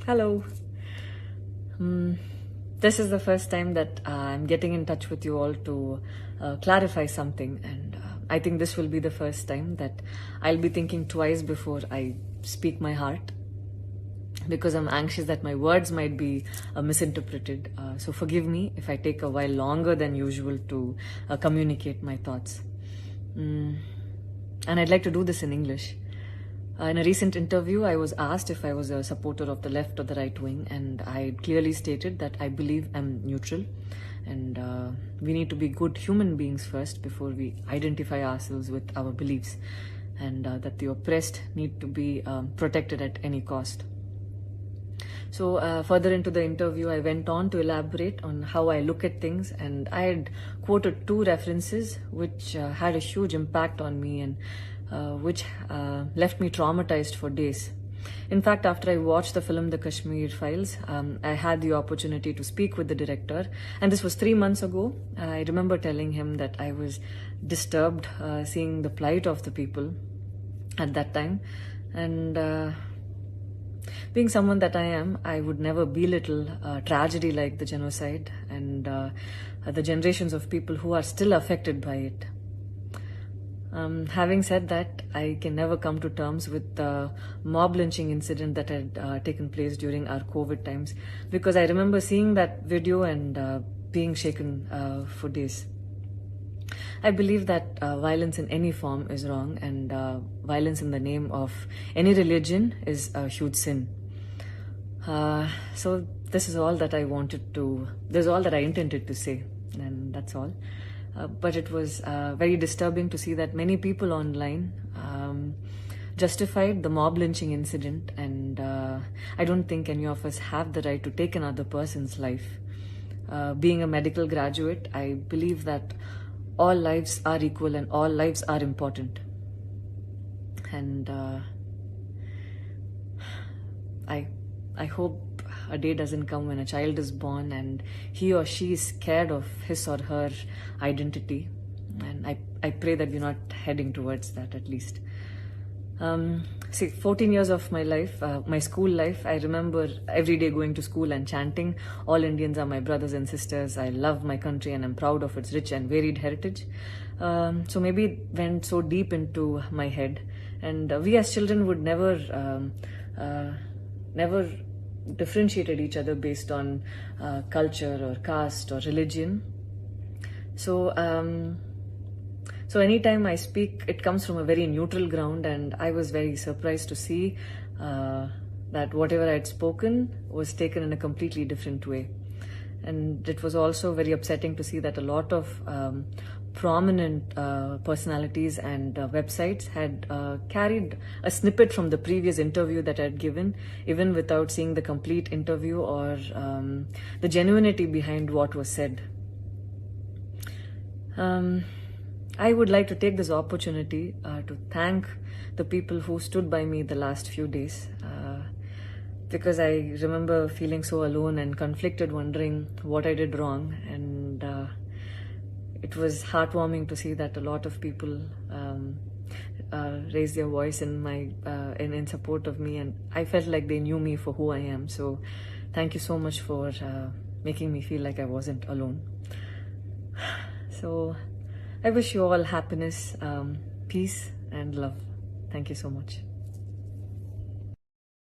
Hello. Hmm. This is the first time that I'm getting in touch with you all to clarify something, and I think this will be the first time that I'll be thinking twice before I speak my heart, because I'm anxious that my words might be misinterpreted. So forgive me if I take a while longer than usual to communicate my thoughts. And I'd like to do this in English. In a recent interview, I was asked if I was a supporter of the left or the right wing, and I clearly stated that I believe I'm neutral, and we need to be good human beings first before we identify ourselves with our beliefs, and that the oppressed need to be protected at any cost. So further into the interview, I went on to elaborate on how I look at things, and I had quoted two references which had a huge impact on me, and which left me traumatized for days. In fact, after I watched the film The Kashmir Files, I had the opportunity to speak with the director, and this was 3 months ago. I remember telling him that I was disturbed seeing the plight of the people at that time, and being someone that I am, I would never belittle tragedy like the genocide and the generations of people who are still affected by it. Having said that, I can never come to terms with the mob lynching incident that had taken place during our COVID times, because I remember seeing that video and being shaken for days. I believe that violence in any form is wrong, and violence in the name of any religion is a huge sin. So this is all that I this is all that I intended to say, and that's all. But it was very disturbing to see that many people online justified the mob lynching incident, and I don't think any of us have the right to take another person's life. Being a medical graduate, I believe that all lives are equal and all lives are important. And I hope a day doesn't come when a child is born and he or she is scared of his or her identity. And I pray that we're not heading towards that, at least. 14 years of my life, my school life, I remember every day going to school and chanting, "All Indians are my brothers and sisters. I love my country and I'm proud of its rich and varied heritage." So maybe it went so deep into my head. And we as children would never differentiated each other based on culture or caste or religion. So anytime I speak, it comes from a very neutral ground, and I was very surprised to see that whatever I had spoken was taken in a completely different way. And it was also very upsetting to see that a lot of prominent personalities and websites had carried a snippet from the previous interview that I had given, even without seeing the complete interview or the genuinity behind what was said. I would like to take this opportunity to thank the people who stood by me the last few days, because I remember feeling so alone and conflicted, wondering what I did wrong, and it was heartwarming to see that a lot of people raised their voice in support of me, and I felt like they knew me for who I am. So thank you so much for making me feel like I wasn't alone. So I wish you all happiness, peace and love. Thank you so much.